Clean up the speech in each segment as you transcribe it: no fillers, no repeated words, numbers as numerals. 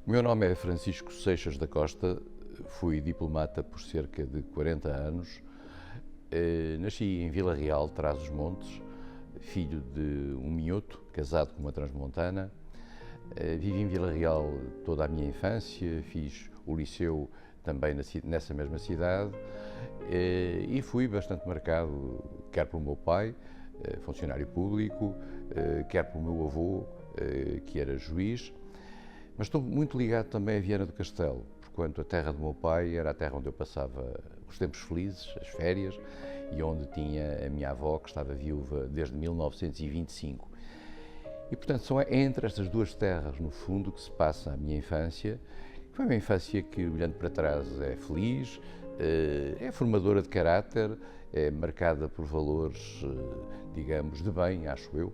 O meu nome é Francisco Seixas da Costa, fui diplomata por cerca de 40 anos. Nasci em Vila Real, Trás-os-Montes, filho de um minhoto, casado com uma transmontana. Vivi em Vila Real toda a minha infância, fiz o liceu também nessa mesma cidade e fui bastante marcado, quer pelo meu pai, funcionário público, quer pelo meu avô, que era juiz. Mas estou muito ligado também a Viana do Castelo, porquanto a terra do meu pai era a terra onde eu passava os tempos felizes, as férias, e onde tinha a minha avó, que estava viúva desde 1925. E, portanto, são entre estas duas terras, no fundo, que se passa a minha infância. Foi uma infância que, olhando para trás, é feliz, é formadora de caráter, é marcada por valores, digamos, de bem, acho eu,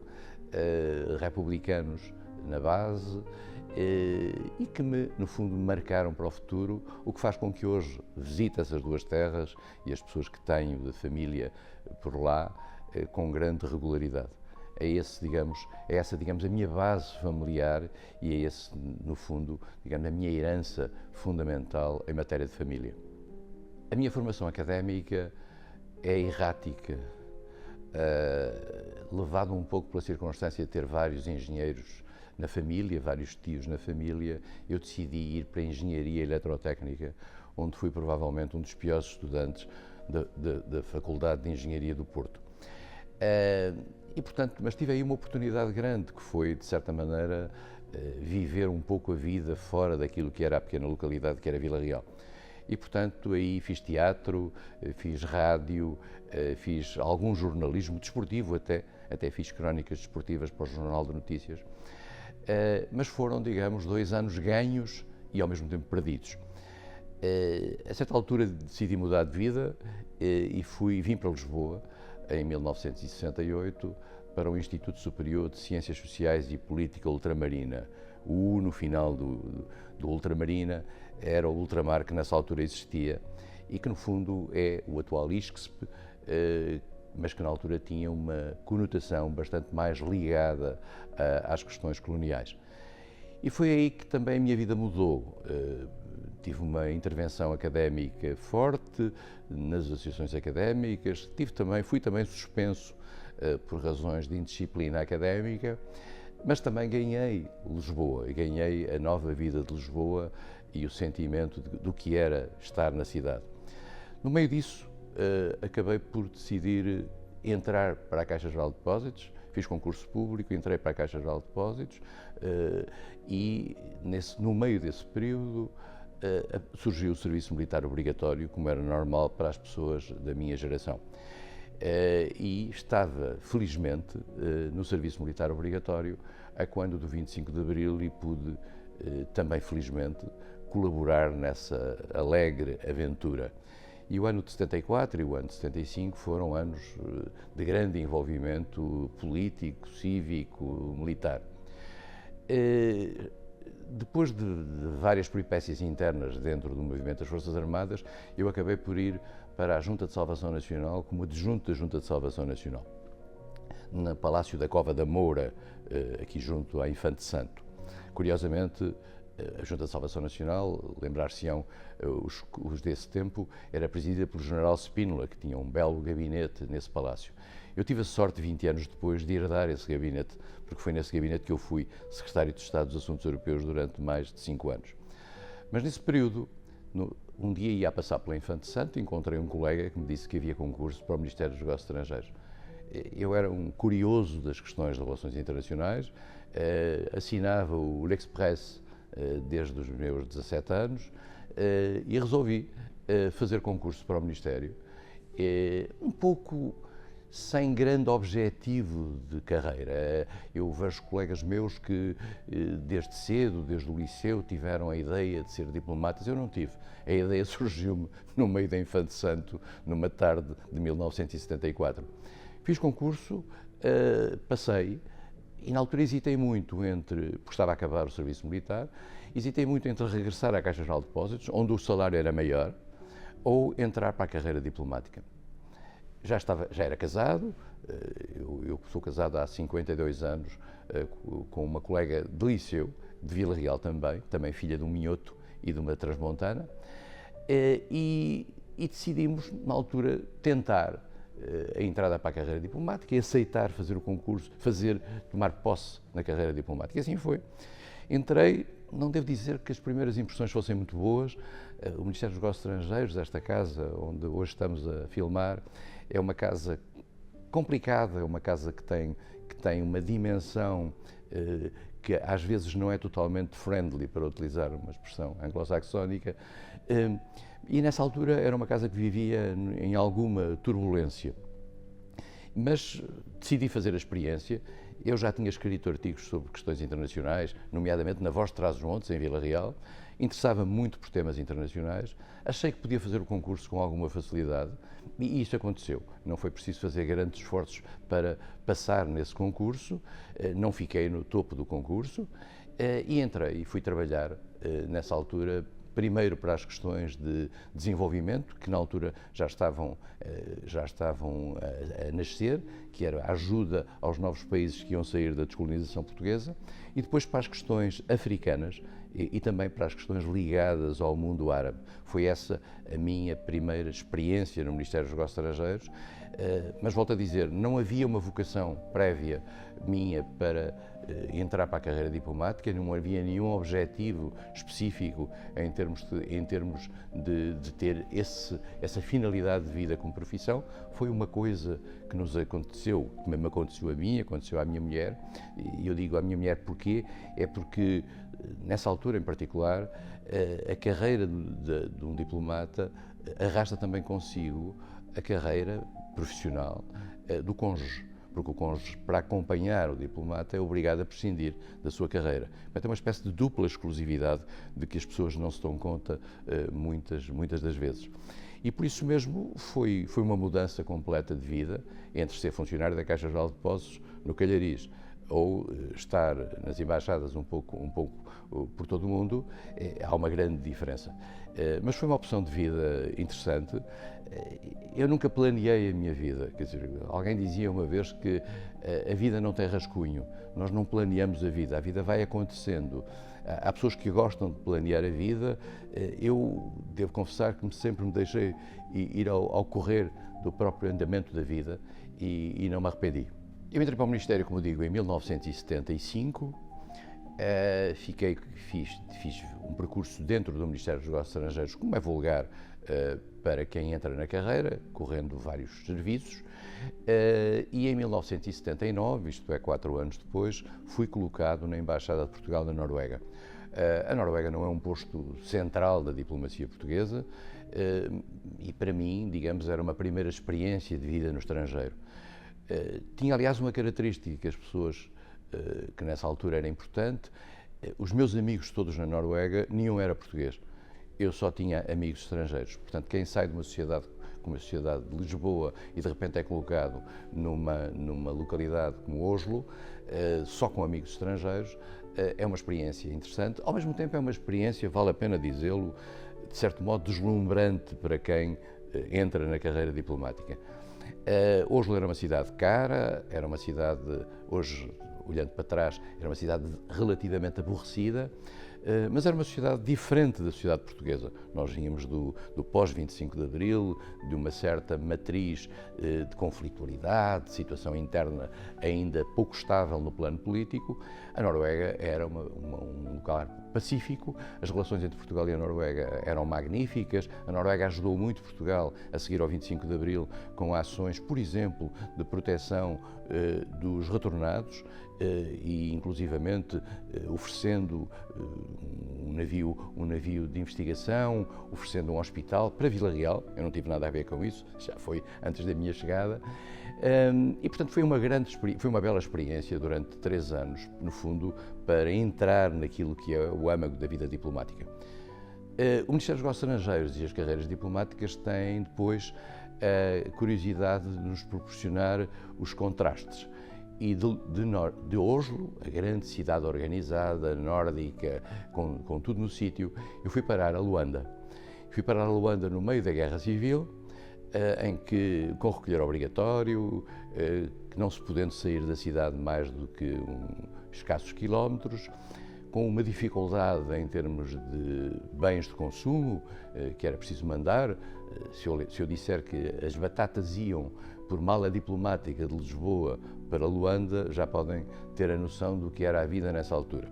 republicanos na base, e que no fundo, me marcaram para o futuro, o que faz com que hoje visite essas duas terras e as pessoas que tenho de família por lá com grande regularidade. É essa, digamos, a minha base familiar e é esse, no fundo, digamos, a minha herança fundamental em matéria de família. A minha formação académica é errática, levado um pouco pela circunstância de ter vários engenheiros na família, vários tios na família. Eu decidi ir para a Engenharia Eletrotécnica, onde fui provavelmente um dos piores estudantes da Faculdade de Engenharia do Porto. E, portanto, mas tive aí uma oportunidade grande, que foi, de certa maneira, viver um pouco a vida fora daquilo que era a pequena localidade que era Vila Real. E, portanto, aí fiz teatro, fiz rádio, fiz algum jornalismo desportivo até fiz crónicas desportivas para o Jornal de Notícias. Mas foram, digamos, 2 anos ganhos e ao mesmo tempo perdidos. A certa altura decidi mudar de vida e vim para Lisboa em 1968 para o Instituto Superior de Ciências Sociais e Política Ultramarina. O U no final do Ultramarina era o ultramar que nessa altura existia e que no fundo é o atual ISCSP, mas que na altura tinha uma conotação bastante mais ligada às questões coloniais. E foi aí que também a minha vida mudou. Tive uma intervenção académica forte nas associações académicas, fui também suspenso por razões de indisciplina académica, mas também ganhei Lisboa, ganhei a nova vida de Lisboa e o sentimento do que era estar na cidade. No meio disso, acabei por decidir entrar para a Caixa Geral de Depósitos, fiz concurso público, entrei para a Caixa Geral de Depósitos e no meio desse período surgiu o serviço militar obrigatório, como era normal para as pessoas da minha geração. E estava, felizmente, no serviço militar obrigatório a quando do 25 de Abril e pude também, felizmente, colaborar nessa alegre aventura. E o ano de 74 e o ano de 75 foram anos de grande envolvimento político, cívico, militar. Depois de várias peripécias internas dentro do movimento das Forças Armadas, eu acabei por ir para a Junta de Salvação Nacional como adjunto da Junta de Salvação Nacional, no Palácio da Cova da Moura, aqui junto à Infante Santo. Curiosamente, a Junta de Salvação Nacional, lembrar-se-ão os desse tempo, era presidida pelo General Spínola, que tinha um belo gabinete nesse palácio. Eu tive a sorte, 20 anos depois, de herdar esse gabinete, porque foi nesse gabinete que eu fui secretário de Estado dos Assuntos Europeus durante mais de 5 anos. Mas nesse período, um dia ia a passar pela Infante Santo e encontrei um colega que me disse que havia concurso para o Ministério dos Negócios Estrangeiros. Eu era um curioso das questões de relações internacionais, assinava o L'Express desde os meus 17 anos e resolvi fazer concurso para o Ministério, um pouco sem grande objetivo de carreira. Eu vejo colegas meus que desde cedo, desde o liceu, tiveram a ideia de ser diplomatas. Eu não tive. A ideia surgiu-me no meio da Infante Santo, numa tarde de 1974. Fiz concurso, passei, e na altura hesitei muito porque estava a acabar o serviço militar, hesitei muito entre regressar à Caixa Geral de Depósitos, onde o salário era maior, ou entrar para a carreira diplomática. Já era casado, eu sou casado há 52 anos com uma colega de liceu, de Vila Real também filha de um minhoto e de uma transmontana, e decidimos, na altura, tentar a entrada para a carreira diplomática e aceitar fazer o concurso, tomar posse na carreira diplomática. E assim foi. Entrei, não devo dizer que as primeiras impressões fossem muito boas. O Ministério dos Negócios Estrangeiros, esta casa onde hoje estamos a filmar, é uma casa complicada, é uma casa que tem uma dimensão que às vezes não é totalmente friendly, para utilizar uma expressão anglo-saxónica, e nessa altura era uma casa que vivia em alguma turbulência. Mas decidi fazer a experiência. Eu já tinha escrito artigos sobre questões internacionais, nomeadamente na Voz de Trás-os-Montes, em Vila Real. Interessava-me muito por temas internacionais. Achei que podia fazer o concurso com alguma facilidade e isso aconteceu. Não foi preciso fazer grandes esforços para passar nesse concurso. Não fiquei no topo do concurso e entrei e fui trabalhar nessa altura. Primeiro para as questões de desenvolvimento, que na altura já estavam a nascer, que era a ajuda aos novos países que iam sair da descolonização portuguesa, e depois para as questões africanas e também para as questões ligadas ao mundo árabe. Foi essa a minha primeira experiência no Ministério dos Negócios Estrangeiros, mas volto a dizer, não havia uma vocação prévia minha para entrar para a carreira diplomática, não havia nenhum objetivo específico em termos de ter essa finalidade de vida como profissão. Foi uma coisa que nos aconteceu, que me aconteceu a mim, aconteceu à minha mulher, e eu digo à minha mulher porquê? É porque nessa altura em particular a carreira de um diplomata arrasta também consigo a carreira profissional do cônjuge, porque o cônjuge, para acompanhar o diplomata, é obrigado a prescindir da sua carreira. Portanto, é uma espécie de dupla exclusividade de que as pessoas não se dão conta muitas das vezes. E por isso mesmo foi uma mudança completa de vida entre ser funcionário da Caixa Geral de Depósitos no Calhariz ou estar nas embaixadas um pouco por todo o mundo. Há uma grande diferença. Mas foi uma opção de vida interessante. Eu nunca planeei a minha vida, quer dizer, alguém dizia uma vez que a vida não tem rascunho, nós não planeamos a vida vai acontecendo. Há pessoas que gostam de planear a vida, eu devo confessar que sempre me deixei ir ao correr do próprio andamento da vida e não me arrependi. Eu entrei para o Ministério, como digo, em 1975, fiz um percurso dentro do Ministério dos Negócios Estrangeiros, como é vulgar para quem entra na carreira, correndo vários serviços, e em 1979, isto é, 4 anos depois, fui colocado na Embaixada de Portugal na Noruega. A Noruega não é um posto central da diplomacia portuguesa e para mim, digamos, era uma primeira experiência de vida no estrangeiro. Tinha, aliás, uma característica que as pessoas, que nessa altura era importante, os meus amigos todos na Noruega, nenhum era português. Eu só tinha amigos estrangeiros. Portanto, quem sai de uma sociedade como a sociedade de Lisboa e de repente é colocado numa localidade como Oslo, só com amigos estrangeiros, é uma experiência interessante. Ao mesmo tempo é uma experiência, vale a pena dizê-lo, de certo modo deslumbrante para quem entra na carreira diplomática. Oslo era uma cidade cara, era uma cidade, hoje, olhando para trás, era uma cidade relativamente aborrecida, mas era uma sociedade diferente da sociedade portuguesa. Nós vínhamos do pós-25 de Abril, de uma certa matriz de conflitualidade, de situação interna ainda pouco estável no plano político. A Noruega era um lugar pacífico, as relações entre Portugal e a Noruega eram magníficas. A Noruega ajudou muito Portugal a seguir ao 25 de Abril com ações, por exemplo, de proteção dos retornados e, inclusivamente, oferecendo um navio de investigação, oferecendo um hospital para Vila Real. Eu não tive nada a ver com isso, já foi antes da minha chegada. E, portanto, foi uma bela experiência durante 3 anos, no fundo, para entrar naquilo que é o âmago da vida diplomática. O Ministério dos Negócios Estrangeiros e as carreiras diplomáticas têm depois a curiosidade de nos proporcionar os contrastes. E de Oslo, a grande cidade organizada, nórdica, com tudo no sítio, eu fui parar a Luanda. Fui parar a Luanda no meio da Guerra Civil, em que, com recolher obrigatório, que não se podendo sair da cidade mais do que escassos quilómetros, com uma dificuldade em termos de bens de consumo, que era preciso mandar. Se eu disser que as batatas iam por mala diplomática de Lisboa para Luanda, já podem ter a noção do que era a vida nessa altura.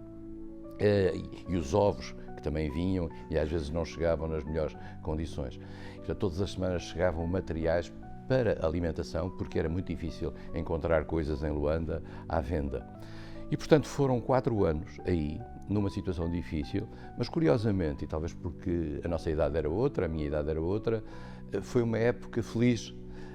E os ovos, que também vinham e às vezes não chegavam nas melhores condições. Portanto, todas as semanas chegavam materiais para alimentação, porque era muito difícil encontrar coisas em Luanda à venda. E, portanto, foram 4 anos aí, numa situação difícil, mas curiosamente, e talvez porque a nossa idade era outra, a minha idade era outra, foi uma época feliz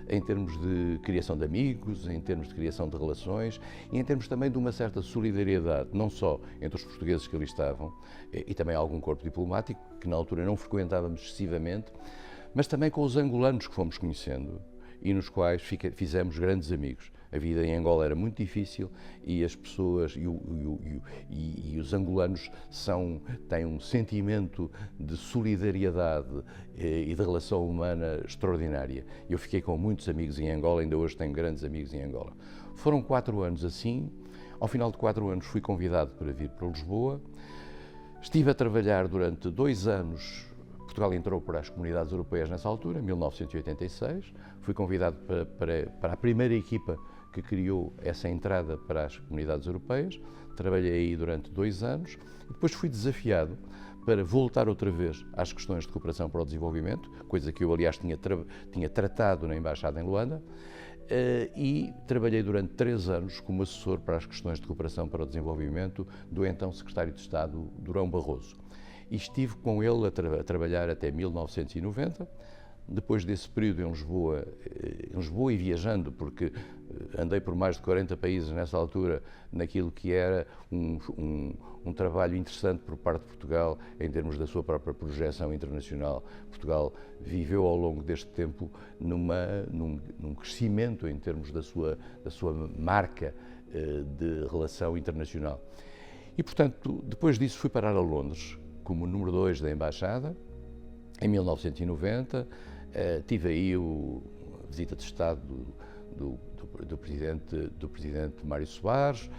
em termos de criação de amigos, em termos de criação de relações e em termos também de uma certa solidariedade, não só entre os portugueses que ali estavam e também algum corpo diplomático, que na altura não frequentávamos excessivamente, mas também com os angolanos que fomos conhecendo e nos quais fizemos grandes amigos. A vida em Angola era muito difícil e as pessoas e os angolanos têm um sentimento de solidariedade e de relação humana extraordinária. Eu fiquei com muitos amigos em Angola, ainda hoje tenho grandes amigos em Angola. Foram 4 anos assim. Ao final de 4 anos fui convidado para vir para Lisboa. Estive a trabalhar durante 2 anos. Portugal entrou para as comunidades europeias nessa altura, em 1986. Fui convidado para a primeira equipa que criou essa entrada para as comunidades europeias. Trabalhei aí durante 2 anos e depois fui desafiado para voltar outra vez às questões de cooperação para o desenvolvimento, coisa que eu, aliás, tinha tratado na Embaixada em Luanda, e trabalhei durante 3 anos como assessor para as questões de cooperação para o desenvolvimento do então Secretário de Estado, Durão Barroso. E estive com ele a trabalhar até 1990. Depois desse período em Lisboa e viajando, porque andei por mais de 40 países nessa altura, naquilo que era um trabalho interessante por parte de Portugal em termos da sua própria projeção internacional. Portugal viveu ao longo deste tempo num crescimento em termos da sua marca de relação internacional. E, portanto, depois disso fui parar a Londres como número 2 da Embaixada, em 1990. Tive aí a visita de Estado do Presidente Mário Soares.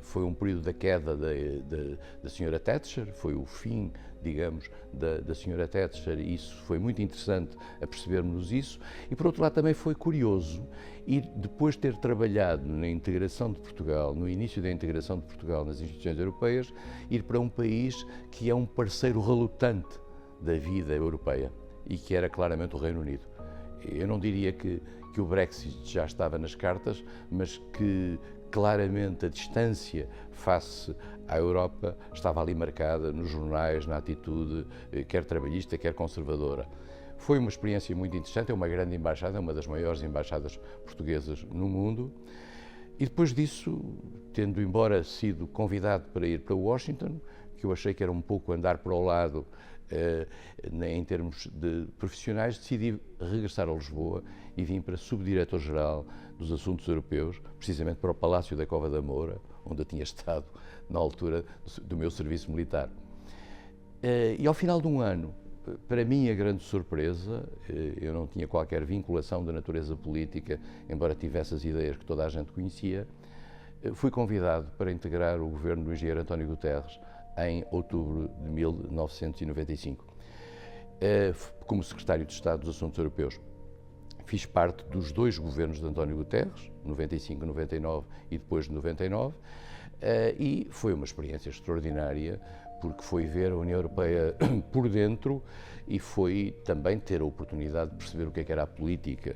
Foi um período da queda da Sra. Thatcher, foi o fim, digamos, da Sra. Thatcher, e isso foi muito interessante a percebermos isso. E, por outro lado, também foi curioso ir, depois de ter trabalhado na integração de Portugal, no início da integração de Portugal nas instituições europeias, ir para um país que é um parceiro relutante da vida europeia e que era claramente o Reino Unido. Eu não diria que o Brexit já estava nas cartas, mas que claramente a distância face à Europa estava ali marcada nos jornais, na atitude, quer trabalhista, quer conservadora. Foi uma experiência muito interessante, é uma grande embaixada, é uma das maiores embaixadas portuguesas no mundo. E depois disso, tendo embora sido convidado para ir para Washington, que eu achei que era um pouco andar para o lado em termos de profissionais, decidi regressar a Lisboa e vim para subdiretor-geral dos Assuntos Europeus, precisamente para o Palácio da Cova da Moura, onde eu tinha estado na altura do meu serviço militar. E ao final de um ano, para mim, a grande surpresa, eu não tinha qualquer vinculação de natureza política, embora tivesse as ideias que toda a gente conhecia, fui convidado para integrar o governo do engenheiro António Guterres em outubro de 1995, como secretário de Estado dos Assuntos Europeus. Fiz parte dos 2 governos de António Guterres, 95 e 99 e depois de 99, e foi uma experiência extraordinária, porque foi ver a União Europeia por dentro e foi também ter a oportunidade de perceber o que é que era a política.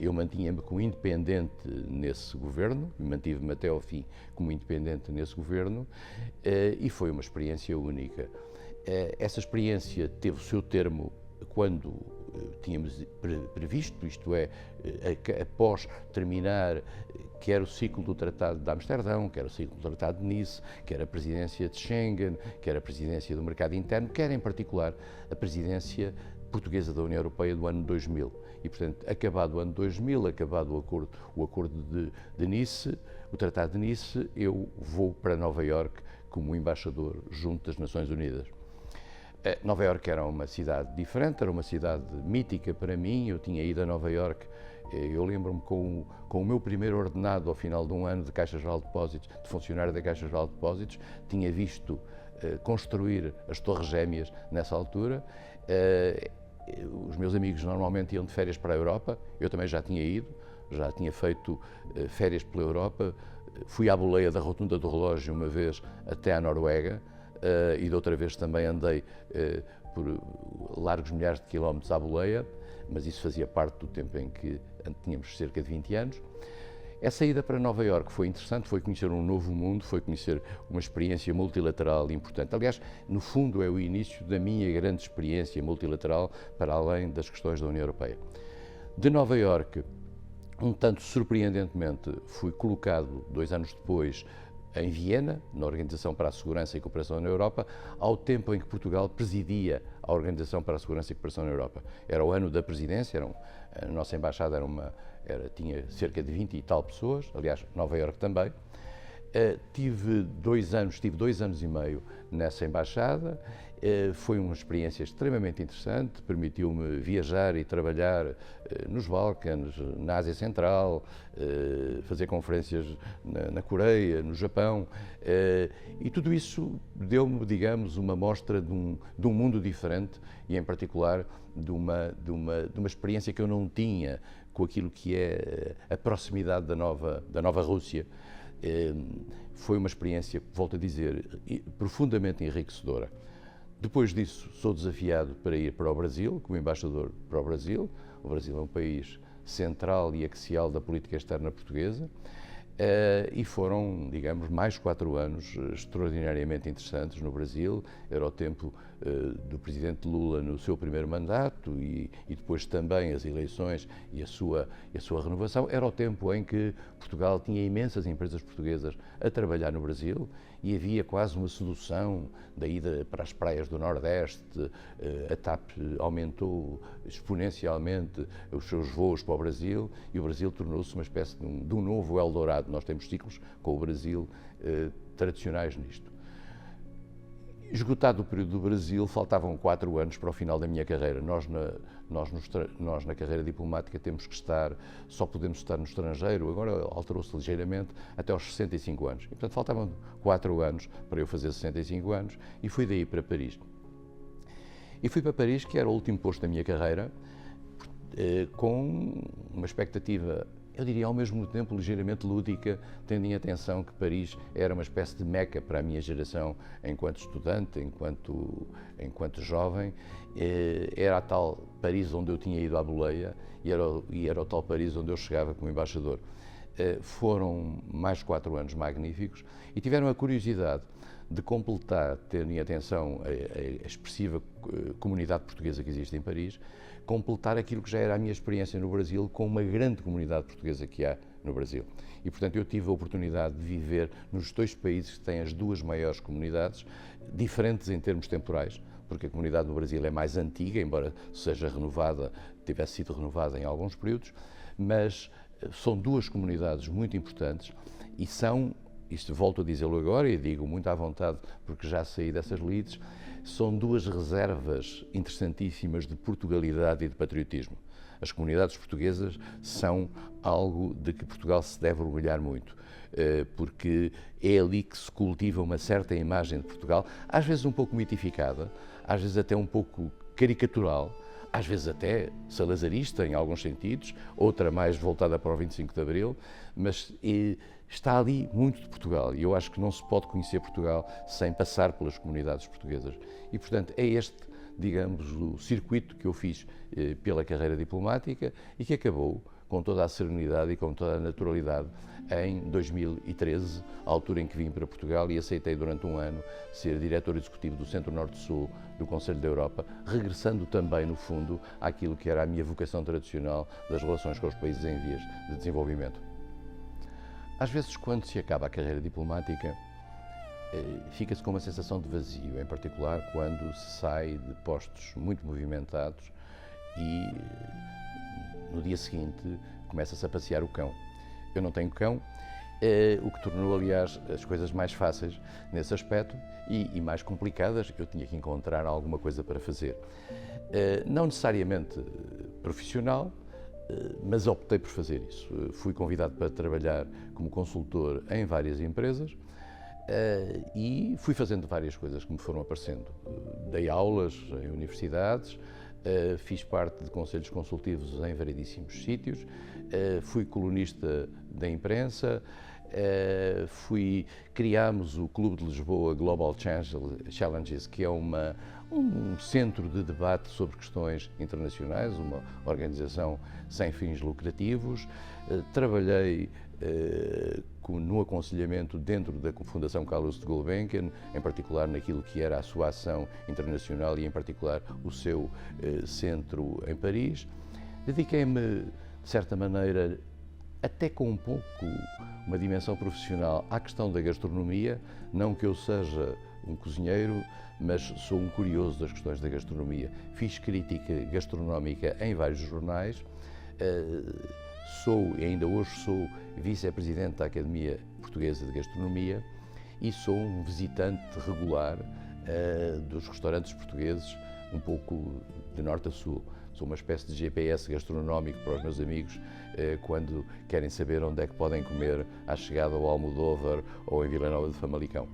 Eu mantinha-me como independente nesse governo, mantive-me até ao fim como independente nesse governo, e foi uma experiência única. Essa experiência teve o seu termo quando tínhamos previsto, isto é, após terminar quer o ciclo do Tratado de Amsterdão, quer o ciclo do Tratado de Nice, quer a presidência de Schengen, quer a presidência do mercado interno, quer em particular a presidência portuguesa da União Europeia do ano 2000. E, portanto, acabado o ano 2000, acabado o acordo de Nice, o Tratado de Nice, eu vou para Nova Iorque como embaixador junto das Nações Unidas. Nova Iorque era uma cidade diferente, era uma cidade mítica para mim. Eu tinha ido a Nova Iorque, eu lembro-me com o meu primeiro ordenado ao final de um ano de Caixa Geral de Depósitos, de funcionário da Caixa Geral de Depósitos, tinha visto construir as Torres Gêmeas nessa altura. Os meus amigos normalmente iam de férias para a Europa, eu também já tinha ido, já tinha feito férias pela Europa, fui à boleia da Rotunda do Relógio uma vez até à Noruega e de outra vez também andei por largos milhares de quilómetros à boleia, mas isso fazia parte do tempo em que tínhamos cerca de 20 anos. Essa ida para Nova Iorque foi interessante, foi conhecer um novo mundo, foi conhecer uma experiência multilateral importante. Aliás, no fundo é o início da minha grande experiência multilateral para além das questões da União Europeia. De Nova Iorque, um tanto surpreendentemente, fui colocado 2 anos depois em Viena, na Organização para a Segurança e Cooperação na Europa, ao tempo em que Portugal presidia a Organização para a Segurança e Cooperação na Europa. Era o ano da presidência, a nossa embaixada tinha cerca de 20 e tal pessoas, aliás, Nova Iorque também. Tive 2 anos e meio nessa embaixada. Foi uma experiência extremamente interessante, permitiu-me viajar e trabalhar nos Balcãs, na Ásia Central, fazer conferências na Coreia, no Japão, e tudo isso deu-me, digamos, uma mostra de um mundo diferente e, em particular, de uma experiência que eu não tinha com aquilo que é a proximidade da nova Rússia. Foi uma experiência, volto a dizer, profundamente enriquecedora. Depois disso, sou desafiado para ir para o Brasil, como embaixador para o Brasil. O Brasil é um país central e axial da política externa portuguesa. E foram, digamos, mais 4 anos extraordinariamente interessantes no Brasil. Era o tempo do presidente Lula no seu primeiro mandato e depois também as eleições e a sua renovação. Era o tempo em que Portugal tinha imensas empresas portuguesas a trabalhar no Brasil e havia quase uma sedução da ida para as praias do Nordeste. A TAP aumentou exponencialmente os seus voos para o Brasil e o Brasil tornou-se uma espécie de um novo Eldorado. Nós temos ciclos com o Brasil tradicionais nisto. Esgotado o período do Brasil, faltavam 4 anos para o final da minha carreira. Nós na carreira diplomática só podemos estar no estrangeiro, agora alterou-se ligeiramente, até aos 65 anos. E, portanto, faltavam 4 anos para eu fazer 65 anos e fui daí para Paris. E fui para Paris, que era o último posto da minha carreira, com uma expectativa, eu diria ao mesmo tempo ligeiramente lúdica, tendo em atenção que Paris era uma espécie de meca para a minha geração enquanto estudante, enquanto jovem. Era a tal Paris onde eu tinha ido à boleia e era o tal Paris onde eu chegava como embaixador. Foram mais 4 anos magníficos e tiveram a curiosidade de completar, tendo em atenção a expressiva comunidade portuguesa que existe em Paris, completar aquilo que já era a minha experiência no Brasil com uma grande comunidade portuguesa que há no Brasil. E, portanto, eu tive a oportunidade de viver nos 2 países que têm as 2 maiores comunidades, diferentes em termos temporais, porque a comunidade do Brasil é mais antiga, embora tivesse sido renovada em alguns períodos, mas são 2 comunidades muito importantes e isto volto a dizê-lo agora e digo muito à vontade porque já saí dessas lides, são 2 reservas interessantíssimas de Portugalidade e de patriotismo. As comunidades portuguesas são algo de que Portugal se deve orgulhar muito, porque é ali que se cultiva uma certa imagem de Portugal, às vezes um pouco mitificada, às vezes até um pouco caricatural, às vezes até salazarista em alguns sentidos, outra mais voltada para o 25 de Abril, mas está ali muito de Portugal e eu acho que não se pode conhecer Portugal sem passar pelas comunidades portuguesas. E, portanto, é este, digamos, o circuito que eu fiz pela carreira diplomática e que acabou com toda a serenidade e com toda a naturalidade em 2013, à altura em que vim para Portugal e aceitei durante um ano ser diretor executivo do Centro Norte-Sul do Conselho da Europa, regressando também, no fundo, àquilo que era a minha vocação tradicional das relações com os países em vias de desenvolvimento. Às vezes, quando se acaba a carreira diplomática, fica-se com uma sensação de vazio, em particular quando se sai de postos muito movimentados e no dia seguinte começa-se a passear o cão. Eu não tenho cão, o que tornou, aliás, as coisas mais fáceis nesse aspecto e mais complicadas. Eu tinha que encontrar alguma coisa para fazer. Não necessariamente profissional, mas optei por fazer isso. Fui convidado para trabalhar como consultor em várias empresas E fui fazendo várias coisas que me foram aparecendo. Dei aulas em universidades, fiz parte de conselhos consultivos em variedíssimos sítios, fui colunista da imprensa, criámos o Clube de Lisboa Global Challenges, que é um centro de debate sobre questões internacionais, uma organização sem fins lucrativos. Trabalhei no aconselhamento dentro da Fundação Carlos de Gulbenkian, em particular naquilo que era a sua ação internacional e, em particular, o seu centro em Paris. Dediquei-me, de certa maneira, até com um pouco uma dimensão profissional, à questão da gastronomia. Não que eu seja um cozinheiro, mas sou um curioso das questões da gastronomia. Fiz crítica gastronómica em vários jornais. Sou, e ainda hoje sou, vice-presidente da Academia Portuguesa de Gastronomia e sou um visitante regular dos restaurantes portugueses, um pouco de norte a sul. Sou uma espécie de GPS gastronómico para os meus amigos quando querem saber onde é que podem comer à chegada ao Almodóvar ou em Vila Nova de Famalicão.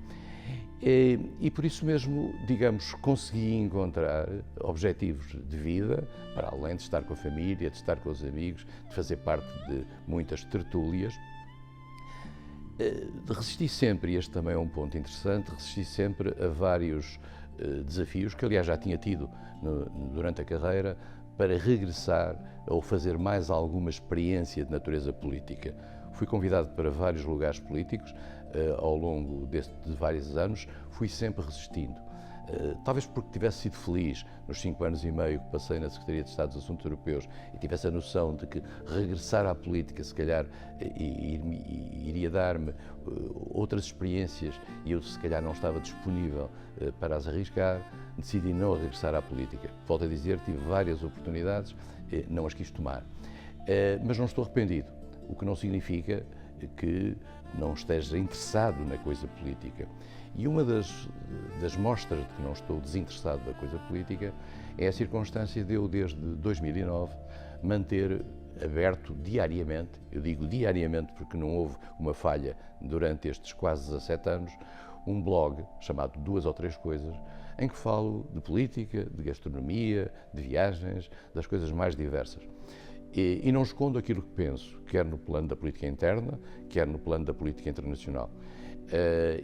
E por isso mesmo, digamos, consegui encontrar objetivos de vida, para além de estar com a família, de estar com os amigos, de fazer parte de muitas tertúlias. Resisti sempre, e este também é um ponto interessante, resisti sempre a vários desafios, que aliás já tinha tido durante a carreira, para regressar ou fazer mais alguma experiência de natureza política. Fui convidado para vários lugares políticos ao longo de vários anos, fui sempre resistindo. Talvez porque tivesse sido feliz nos 5 anos e meio que passei na Secretaria de Estado dos Assuntos Europeus e tivesse a noção de que regressar à política, se calhar, iria dar-me outras experiências e eu, se calhar, não estava disponível para as arriscar, decidi não regressar à política. Volto a dizer, tive várias oportunidades, não as quis tomar. Mas não estou arrependido, o que não significa que não esteja interessado na coisa política. E uma das mostras de que não estou desinteressado da coisa política é a circunstância de eu, desde 2009, manter aberto diariamente, eu digo diariamente porque não houve uma falha durante estes quase 17 anos, um blog chamado Duas ou Três Coisas, em que falo de política, de gastronomia, de viagens, das coisas mais diversas. E não escondo aquilo que penso, quer no plano da política interna, quer no plano da política internacional.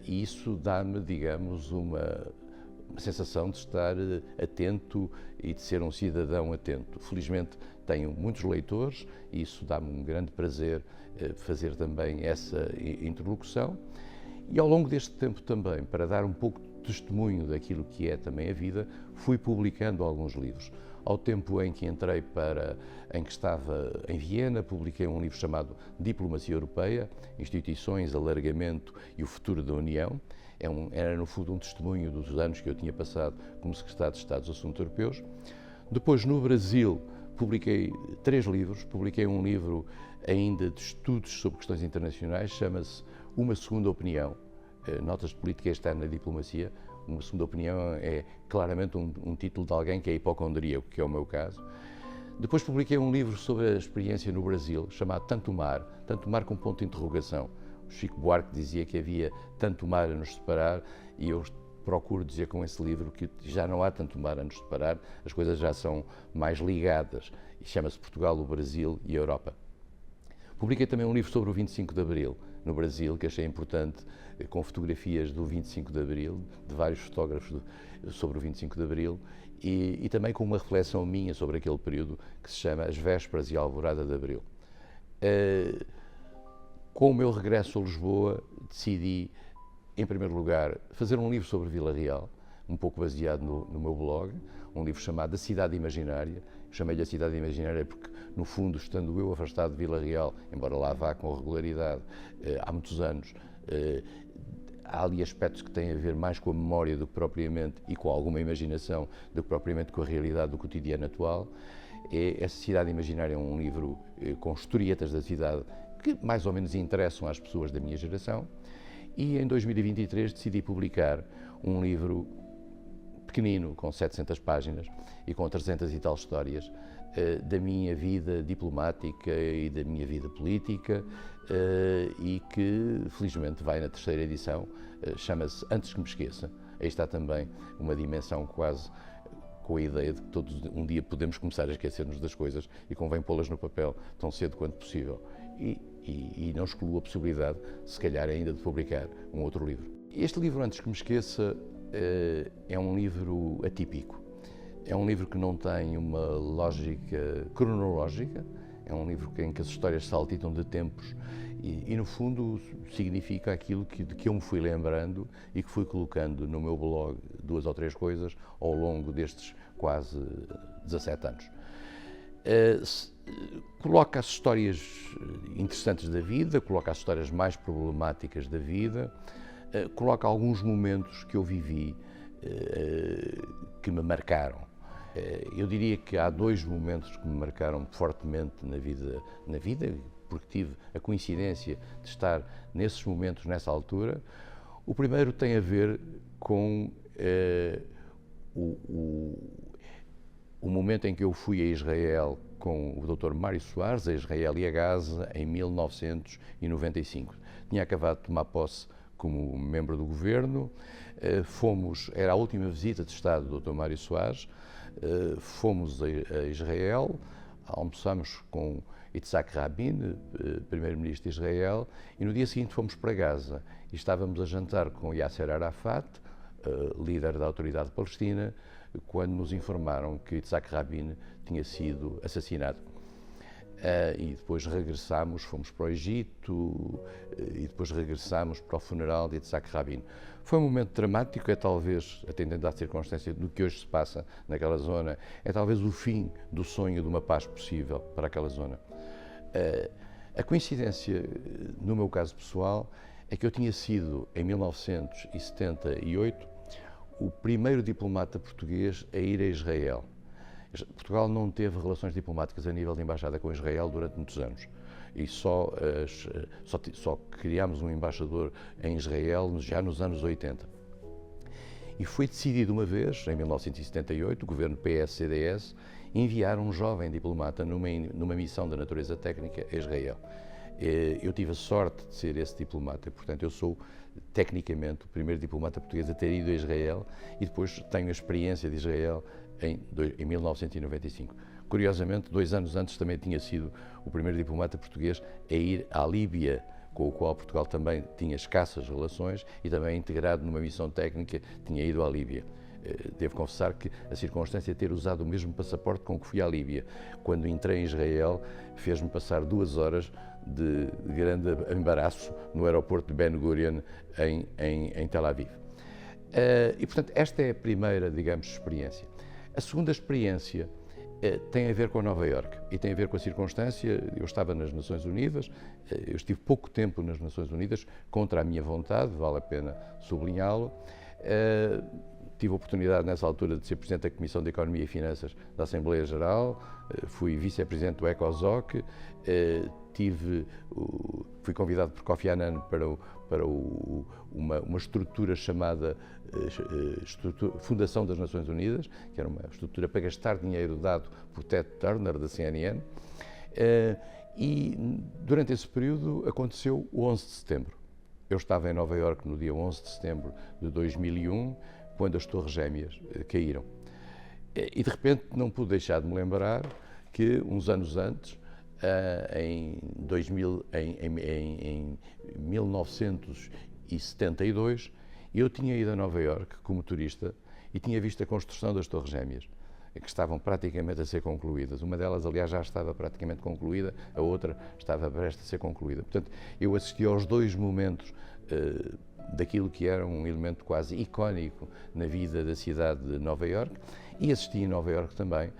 E isso dá-me, digamos, uma sensação de estar atento e de ser um cidadão atento. Felizmente tenho muitos leitores e isso dá-me um grande prazer fazer também essa interlocução. E ao longo deste tempo também, para dar um pouco de testemunho daquilo que é também a vida, fui publicando alguns livros. Ao tempo em que em que estava em Viena, publiquei um livro chamado Diplomacia Europeia, Instituições, Alargamento e o Futuro da União. Era, no fundo, um testemunho dos anos que eu tinha passado como Secretário de Estado dos Assuntos Europeus. Depois, no Brasil, publiquei 3 livros. Publiquei um livro ainda de estudos sobre questões internacionais, chama-se Uma Segunda Opinião, Notas de Política Externa e Diplomacia. Uma segunda opinião é claramente um título de alguém que é hipocondríaco, que é o meu caso. Depois publiquei um livro sobre a experiência no Brasil, chamado Tanto Mar com ponto de interrogação. O Chico Buarque dizia que havia tanto mar a nos separar e eu procuro dizer com esse livro que já não há tanto mar a nos separar, as coisas já são mais ligadas. E chama-se Portugal, o Brasil e a Europa. Publiquei também um livro sobre o 25 de Abril, no Brasil, que achei importante, com fotografias do 25 de Abril, de vários fotógrafos sobre o 25 de Abril, e também com uma reflexão minha sobre aquele período que se chama As Vésperas e a Alvorada de Abril. Com o meu regresso a Lisboa, decidi, em primeiro lugar, fazer um livro sobre Vila Real, um pouco baseado no meu blog, um livro chamado A Cidade Imaginária. Chamei-lhe A Cidade Imaginária porque, no fundo, estando eu afastado de Vila Real, embora lá vá com regularidade há muitos anos, há ali aspectos que têm a ver mais com a memória do que propriamente, e com alguma imaginação, do que propriamente com a realidade do cotidiano atual. Essa Cidade Imaginária é um livro com historietas da cidade que mais ou menos interessam às pessoas da minha geração. E em 2023 decidi publicar um livro pequenino, com 700 páginas e com 300 e tal histórias, da minha vida diplomática e da minha vida política e que felizmente vai na terceira edição, chama-se Antes que me esqueça. Aí está também uma dimensão quase com a ideia de que todos um dia podemos começar a esquecer-nos das coisas e convém pô-las no papel tão cedo quanto possível. E não excluo a possibilidade, se calhar ainda, de publicar um outro livro. Este livro, Antes que me esqueça, é um livro atípico. É um livro que não tem uma lógica cronológica, é um livro em que as histórias saltitam de tempos e no fundo, significa aquilo de que eu me fui lembrando e que fui colocando no meu blog 2 ou 3 coisas ao longo destes quase 17 anos. Coloca as histórias interessantes da vida, coloca as histórias mais problemáticas da vida, coloca alguns momentos que eu vivi que me marcaram. Eu diria que há 2 momentos que me marcaram fortemente na vida, porque tive a coincidência de estar nesses momentos, nessa altura. O primeiro tem a ver com o momento em que eu fui a Israel com o Dr. Mário Soares, a Israel e a Gaza, em 1995. Tinha acabado de tomar posse como membro do governo, era a última visita de Estado do Dr. Mário Soares, fomos a Israel, almoçamos com Yitzhak Rabin, primeiro-ministro de Israel, e no dia seguinte fomos para Gaza e estávamos a jantar com Yasser Arafat, líder da Autoridade Palestina, quando nos informaram que Yitzhak Rabin tinha sido assassinado. E depois regressámos, fomos para o Egito e depois regressámos para o funeral de Yitzhak Rabin. Foi um momento dramático, é talvez, atendendo à circunstância do que hoje se passa naquela zona, é talvez o fim do sonho de uma paz possível para aquela zona. A coincidência, no meu caso pessoal, é que eu tinha sido, em 1978, o primeiro diplomata português a ir a Israel. Portugal não teve relações diplomáticas a nível de embaixada com Israel durante muitos anos e só criámos um embaixador em Israel já nos anos 80. E foi decidido uma vez, em 1978, o governo PS-CDS, enviar um jovem diplomata numa missão de natureza técnica a Israel. Eu tive a sorte de ser esse diplomata, portanto eu sou tecnicamente o primeiro diplomata português a ter ido a Israel e depois tenho a experiência de Israel em 1995. Curiosamente, 2 anos antes também tinha sido o primeiro diplomata português a ir à Líbia, com o qual Portugal também tinha escassas relações e também integrado numa missão técnica tinha ido à Líbia. Devo confessar que a circunstância de ter usado o mesmo passaporte com que fui à Líbia, quando entrei em Israel, fez-me passar 2 horas de grande embaraço no aeroporto de Ben Gurion, em Tel Aviv. E, portanto, esta é a primeira, digamos, experiência. A segunda experiência tem a ver com Nova Iorque e tem a ver com a circunstância, eu estava nas Nações Unidas, eu estive pouco tempo nas Nações Unidas, contra a minha vontade, vale a pena sublinhá-lo. Tive a oportunidade, nessa altura, de ser Presidente da Comissão de Economia e Finanças da Assembleia Geral, fui Vice-Presidente do ECOSOC, fui convidado por Kofi Annan para uma estrutura chamada Fundação das Nações Unidas, que era uma estrutura para gastar dinheiro dado por Ted Turner, da CNN, e durante esse período aconteceu o 11 de setembro. Eu estava em Nova Iorque no dia 11 de setembro de 2001, quando as Torres Gêmeas caíram. E de repente não pude deixar de me lembrar que uns anos antes, em 1972, eu tinha ido a Nova Iorque como turista e tinha visto a construção das Torres Gêmeas, que estavam praticamente a ser concluídas. Uma delas, aliás, já estava praticamente concluída, a outra estava prestes a ser concluída. Portanto, eu assisti aos 2 momentos daquilo que era um elemento quase icónico na vida da cidade de Nova Iorque e assisti em Nova Iorque também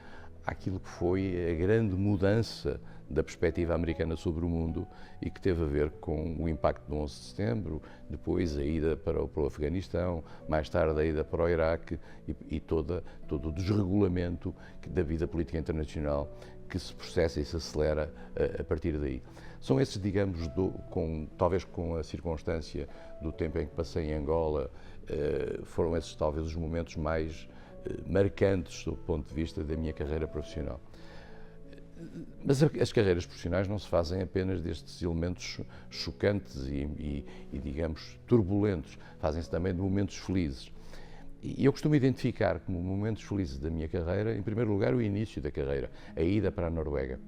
àquilo que foi a grande mudança da perspectiva americana sobre o mundo e que teve a ver com o impacto do 11 de setembro, depois a ida para o Afeganistão, mais tarde a ida para o Iraque e todo o desregulamento da vida política internacional que se processa e se acelera a partir daí. São esses, digamos, talvez com a circunstância do tempo em que passei em Angola, foram esses talvez os momentos mais marcantes do ponto de vista da minha carreira profissional. Mas as carreiras profissionais não se fazem apenas destes elementos chocantes e, digamos, turbulentos. Fazem-se também de momentos felizes. E eu costumo identificar como momentos felizes da minha carreira, em primeiro lugar, o início da carreira, a ida para a Noruega.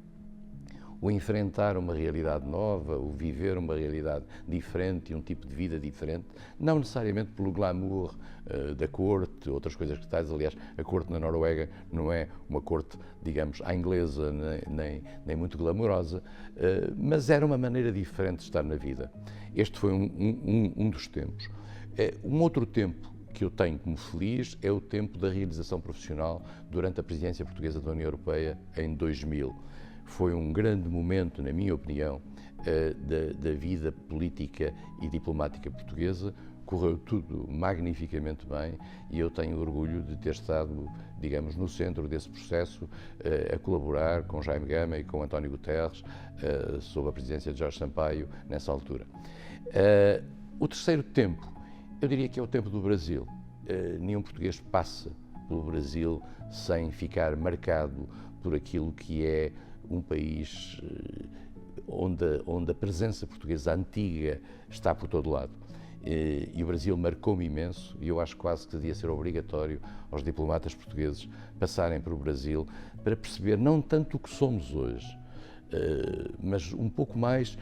O enfrentar uma realidade nova, o viver uma realidade diferente e um tipo de vida diferente, não necessariamente pelo glamour da corte, outras coisas que tais. Aliás, a corte na Noruega não é uma corte, digamos, à inglesa, nem muito glamourosa, mas era uma maneira diferente de estar na vida. Este foi um dos tempos. Um outro tempo que eu tenho como feliz é o tempo da realização profissional durante a presidência portuguesa da União Europeia em 2000. Foi um grande momento, na minha opinião, da vida política e diplomática portuguesa. Correu tudo magnificamente bem e eu tenho orgulho de ter estado, digamos, no centro desse processo, a colaborar com Jaime Gama e com António Guterres, sob a presidência de Jorge Sampaio, nessa altura. O terceiro tempo, eu diria que é o tempo do Brasil. Nenhum português passa pelo Brasil sem ficar marcado por aquilo que é um país onde a presença portuguesa antiga está por todo lado. E o Brasil marcou-me imenso e eu acho quase que devia ser obrigatório aos diplomatas portugueses passarem para o Brasil para perceber não tanto o que somos hoje, mas um pouco mais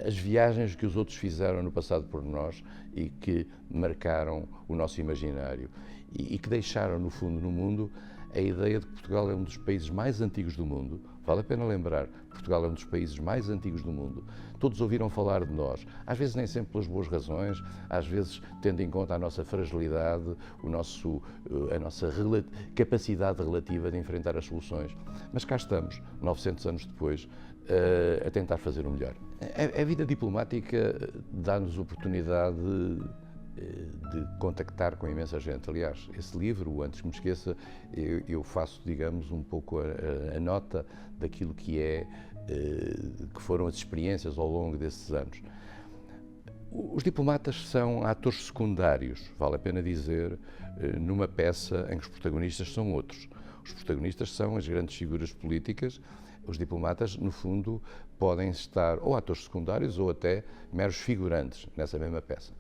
as viagens que os outros fizeram no passado por nós e que marcaram o nosso imaginário e que deixaram, no fundo, no mundo a ideia de que Portugal é um dos países mais antigos do mundo. Vale a pena lembrar, Portugal é um dos países mais antigos do mundo. Todos ouviram falar de nós, às vezes nem sempre pelas boas razões, às vezes tendo em conta a nossa fragilidade, a nossa capacidade relativa de enfrentar as soluções. Mas cá estamos, 900 anos depois, a tentar fazer o melhor. A vida diplomática dá-nos oportunidade de contactar com imensa gente. Aliás, esse livro, Antes que me esqueça, eu faço, digamos, um pouco a nota daquilo que foram as experiências ao longo desses anos. Os diplomatas são atores secundários, vale a pena dizer, numa peça em que os protagonistas são outros. Os protagonistas são as grandes figuras políticas. Os diplomatas, no fundo, podem estar ou atores secundários ou até meros figurantes nessa mesma peça.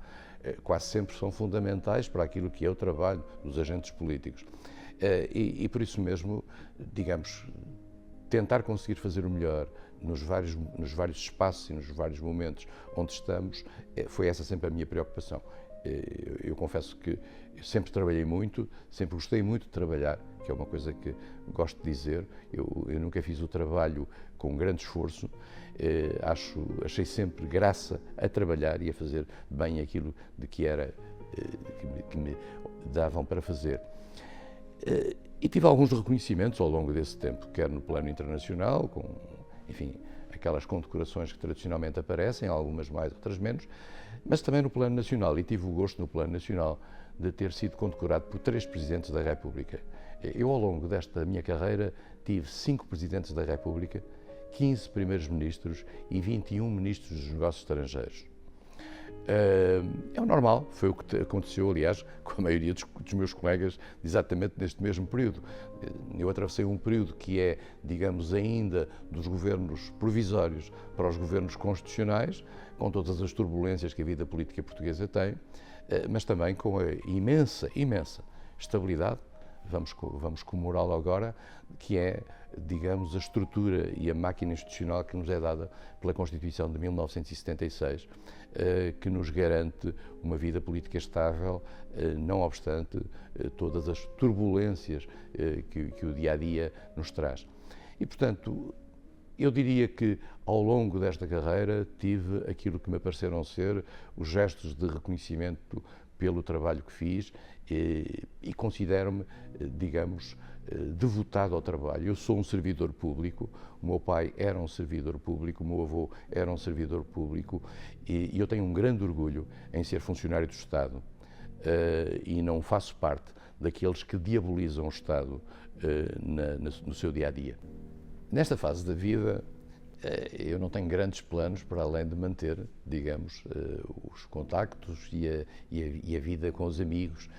Quase sempre são fundamentais para aquilo que é o trabalho dos agentes políticos. E por isso mesmo, digamos, tentar conseguir fazer o melhor nos vários espaços e nos vários momentos onde estamos, foi essa sempre a minha preocupação. Eu confesso que sempre trabalhei muito, sempre gostei muito de trabalhar, que é uma coisa que gosto de dizer. Eu nunca fiz o trabalho com grande esforço, achei sempre graça a trabalhar e a fazer bem aquilo de que me davam para fazer. E tive alguns reconhecimentos ao longo desse tempo, quer no plano internacional, com, enfim, aquelas condecorações que tradicionalmente aparecem, algumas mais, outras menos, mas também no plano nacional, e tive o gosto no plano nacional de ter sido condecorado por 3 Presidentes da República. Eu, ao longo desta minha carreira, tive 5 Presidentes da República, 15 Primeiros-Ministros e 21 Ministros dos Negócios Estrangeiros. É o normal, foi o que aconteceu, aliás, com a maioria dos meus colegas, exatamente neste mesmo período. Eu atravessei um período que é, digamos, ainda dos governos provisórios para os governos constitucionais, com todas as turbulências que a vida política portuguesa tem, mas também com a imensa estabilidade, vamos comemorá-lo agora, que é, digamos, a estrutura e a máquina institucional que nos é dada pela Constituição de 1976, que nos garante uma vida política estável, não obstante todas as turbulências que o dia-a-dia nos traz. E, portanto, eu diria que ao longo desta carreira tive aquilo que me pareceram ser os gestos de reconhecimento pelo trabalho que fiz e considero-me, digamos, devotado ao trabalho. Eu sou um servidor público, o meu pai era um servidor público, o meu avô era um servidor público e eu tenho um grande orgulho em ser funcionário do Estado e não faço parte daqueles que diabolizam o Estado no seu dia-a-dia. Nesta fase da vida, eu não tenho grandes planos para além de manter, digamos, os contactos e a vida com os amigos.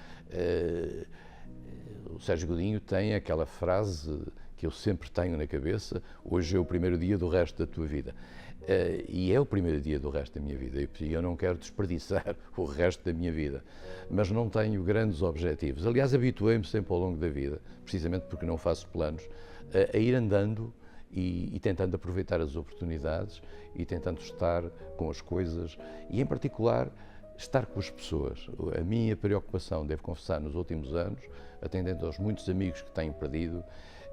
O Sérgio Godinho tem aquela frase que eu sempre tenho na cabeça: hoje é o primeiro dia do resto da tua vida. E é o primeiro dia do resto da minha vida, e eu não quero desperdiçar o resto da minha vida, mas não tenho grandes objetivos. Aliás, habituei-me sempre ao longo da vida, precisamente porque não faço planos, a ir andando e tentando aproveitar as oportunidades e tentando estar com as coisas e, em particular, estar com as pessoas. A minha preocupação, devo confessar, nos últimos anos, atendendo aos muitos amigos que tenho perdido,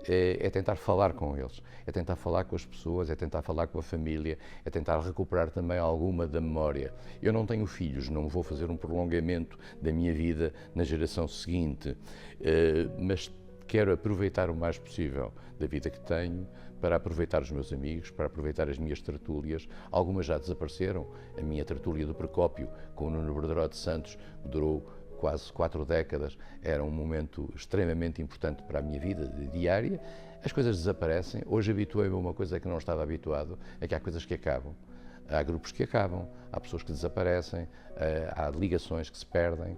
é tentar falar com eles, é tentar falar com as pessoas, é tentar falar com a família, é tentar recuperar também alguma da memória. Eu não tenho filhos, não vou fazer um prolongamento da minha vida na geração seguinte, mas quero aproveitar o mais possível da vida que tenho para aproveitar os meus amigos, para aproveitar as minhas tertúlias. Algumas já desapareceram. A minha tertúlia do Procópio com o Nuno Berderó de Santos, que durou quase 4 décadas, era um momento extremamente importante para a minha vida diária. As coisas desaparecem. Hoje habituei-me a uma coisa que não estava habituado, é que há coisas que acabam. Há grupos que acabam, há pessoas que desaparecem, há ligações que se perdem,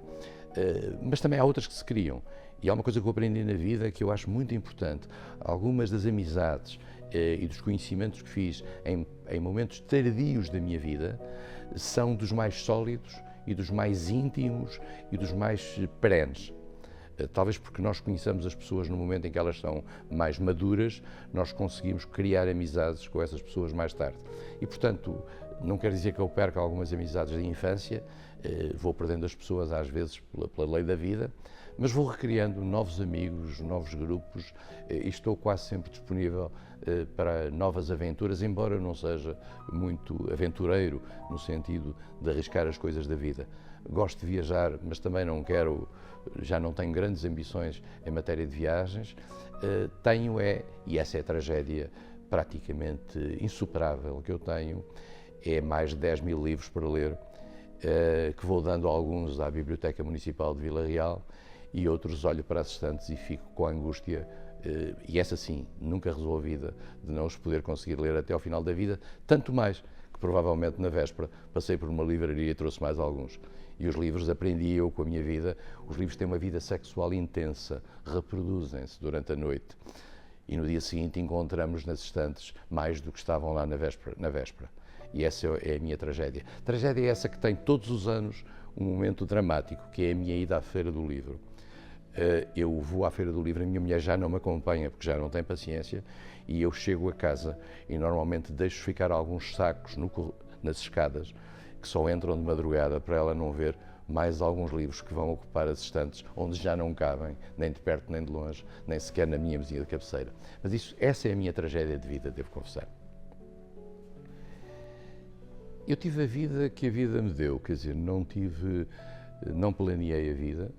mas também há outras que se criam. E há uma coisa que eu aprendi na vida que eu acho muito importante. Algumas das amizades e dos conhecimentos que fiz em momentos tardios da minha vida são dos mais sólidos e dos mais íntimos e dos mais perenes. Talvez porque nós conheçamos as pessoas no momento em que elas são mais maduras, nós conseguimos criar amizades com essas pessoas mais tarde. E, portanto, não quer dizer que eu perca algumas amizades da infância, vou perdendo as pessoas às vezes pela lei da vida, mas vou recriando novos amigos, novos grupos e estou quase sempre disponível para novas aventuras, embora eu não seja muito aventureiro no sentido de arriscar as coisas da vida. Gosto de viajar, mas também já não tenho grandes ambições em matéria de viagens. E essa é a tragédia praticamente insuperável que eu tenho, é mais de 10 mil livros para ler, que vou dando alguns à Biblioteca Municipal de Vila Real e outros olho para as estantes e fico com a angústia, e essa sim, nunca resolvida, de não os poder conseguir ler até ao final da vida, tanto mais que provavelmente na véspera passei por uma livraria e trouxe mais alguns. E os livros, aprendi eu com a minha vida, os livros têm uma vida sexual intensa, reproduzem-se durante a noite e no dia seguinte encontramos nas estantes mais do que estavam lá na véspera. E essa é a minha tragédia. Tragédia é essa que tem todos os anos um momento dramático, que é a minha ida à Feira do Livro. Eu vou à Feira do Livro, a minha mulher já não me acompanha porque já não tem paciência, e eu chego a casa e normalmente deixo ficar alguns sacos nas escadas que só entram de madrugada para ela não ver mais alguns livros que vão ocupar as estantes onde já não cabem, nem de perto nem de longe, nem sequer na minha mesinha de cabeceira. Mas essa é a minha tragédia de vida, devo confessar. Eu tive a vida que a vida me deu, quer dizer, não planeei a vida,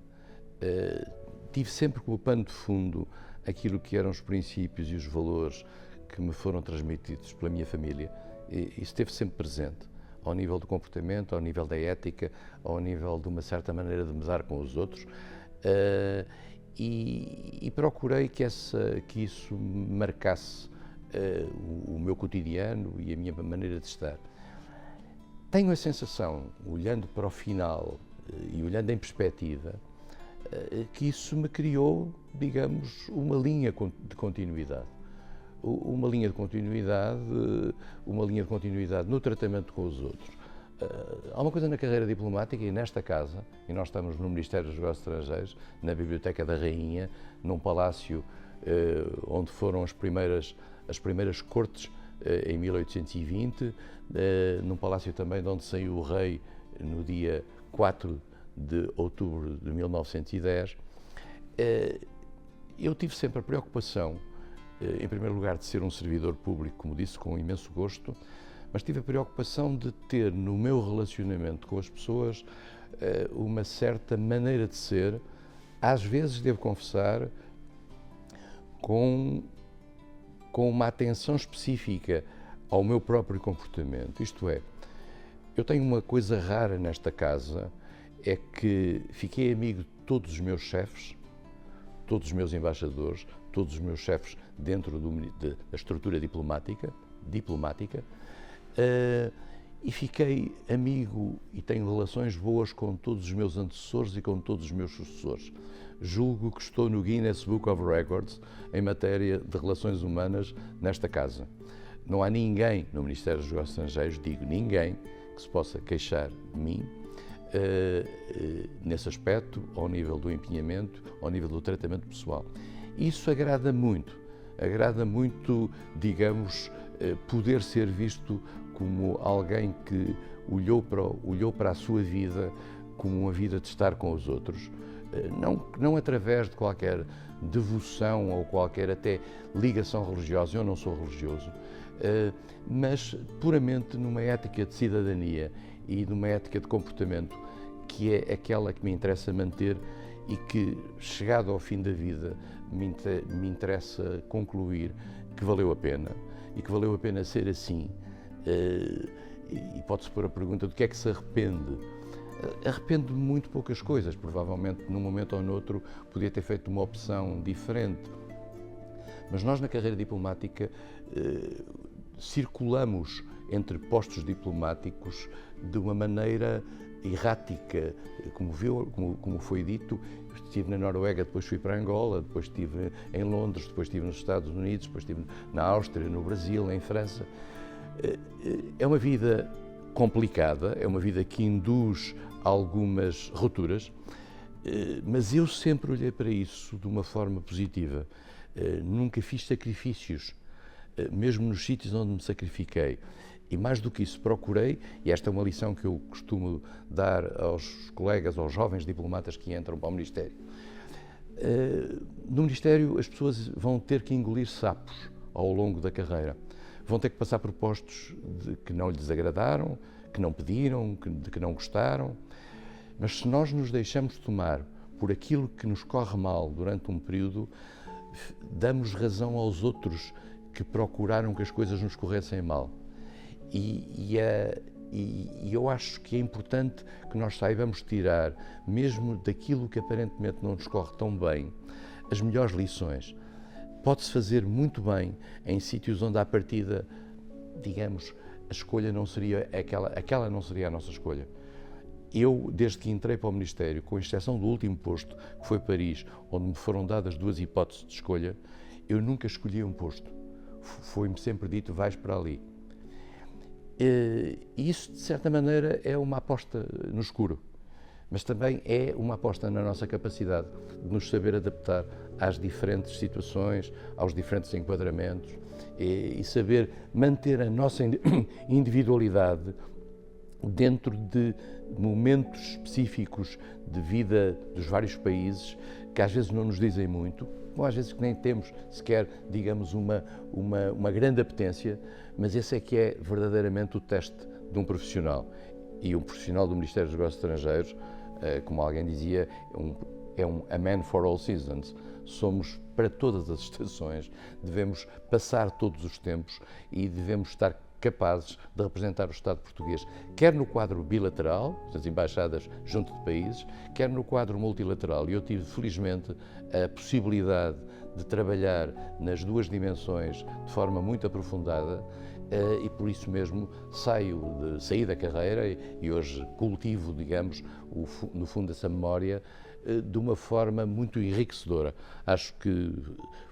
tive sempre como pano de fundo aquilo que eram os princípios e os valores que me foram transmitidos pela minha família, e isso esteve sempre presente, ao nível do comportamento, ao nível da ética, ao nível de uma certa maneira de me dar com os outros, e procurei que isso marcasse o meu cotidiano e a minha maneira de estar. Tenho a sensação, olhando para o final e olhando em perspectiva, que isso me criou, digamos, uma linha de continuidade. Uma linha de continuidade no tratamento com os outros. Há uma coisa na carreira diplomática e nesta casa, e nós estamos no Ministério dos Negócios Estrangeiros, na Biblioteca da Rainha, num palácio onde foram as primeiras cortes em 1820, num palácio também de onde saiu o rei no dia 4 de outubro de 1910, eu tive sempre a preocupação, em primeiro lugar, de ser um servidor público, como disse, com imenso gosto, mas tive a preocupação de ter no meu relacionamento com as pessoas uma certa maneira de ser, às vezes, devo confessar, com uma atenção específica ao meu próprio comportamento. Isto é, eu tenho uma coisa rara nesta casa, é que fiquei amigo de todos os meus chefes, todos os meus embaixadores, todos os meus chefes dentro da estrutura diplomática, e fiquei amigo e tenho relações boas com todos os meus antecessores e com todos os meus sucessores. julgo que estou no Guinness Book of Records em matéria de relações humanas nesta casa. Não há ninguém no Ministério dos Negócios Estrangeiros, digo ninguém, que se possa queixar de mim nesse aspecto, ao nível do empenhamento, ao nível do tratamento pessoal. Isso agrada muito, digamos, poder ser visto como alguém que olhou para a sua vida como uma vida de estar com os outros, não através de qualquer devoção ou qualquer até ligação religiosa, eu não sou religioso, mas puramente numa ética de cidadania e numa ética de comportamento que é aquela que me interessa manter e que, chegado ao fim da vida, me interessa concluir que valeu a pena e que valeu a pena ser assim. E pode-se pôr a pergunta do que é que se arrepende. Arrependo de muito poucas coisas, provavelmente num momento ou noutro podia ter feito uma opção diferente. Mas nós na carreira diplomática circulamos entre postos diplomáticos de uma maneira errática, como foi dito. Estive na Noruega, depois fui para Angola, depois estive em Londres, depois estive nos Estados Unidos, depois estive na Áustria, no Brasil, em França. É uma vida complicada, é uma vida que induz algumas rupturas, mas eu sempre olhei para isso de uma forma positiva. Nunca fiz sacrifícios, mesmo nos sítios onde me sacrifiquei. E mais do que isso, procurei, e esta é uma lição que eu costumo dar aos colegas, aos jovens diplomatas que entram para o Ministério. No Ministério as pessoas vão ter que engolir sapos ao longo da carreira. Vão ter que passar por postos que não lhes agradaram, que não pediram, de que não gostaram. Mas se nós nos deixamos tomar por aquilo que nos corre mal durante um período, damos razão aos outros que procuraram que as coisas nos corressem mal. E eu acho que é importante que nós saibamos tirar, mesmo daquilo que aparentemente não nos corre tão bem, as melhores lições. Pode-se fazer muito bem em sítios onde, à partida, digamos, a escolha não seria aquela não seria a nossa escolha. Eu, desde que entrei para o Ministério, com exceção do último posto, que foi Paris, onde me foram dadas duas hipóteses de escolha, eu nunca escolhi um posto. Foi-me sempre dito, vais para ali. E isso, de certa maneira, é uma aposta no escuro, mas também é uma aposta na nossa capacidade de nos saber adaptar às diferentes situações, aos diferentes enquadramentos e saber manter a nossa individualidade dentro de momentos específicos de vida dos vários países que às vezes não nos dizem muito, ou às vezes que nem temos sequer, digamos, uma grande apetência, mas esse é que é verdadeiramente o teste de um profissional. E um profissional do Ministério dos Negócios Estrangeiros, como alguém dizia, é a man for all seasons. Somos para todas as estações, devemos passar todos os tempos e devemos estar capazes de representar o Estado português, quer no quadro bilateral, das embaixadas junto de países, quer no quadro multilateral. E eu tive, felizmente, a possibilidade de trabalhar nas duas dimensões de forma muito aprofundada e por isso mesmo saí da carreira e hoje cultivo, digamos, no fundo essa memória de uma forma muito enriquecedora. Acho que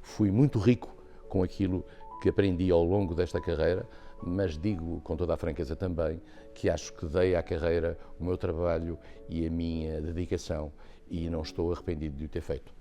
fui muito rico com aquilo que aprendi ao longo desta carreira, mas digo com toda a franqueza também que acho que dei à carreira o meu trabalho e a minha dedicação e não estou arrependido de o ter feito.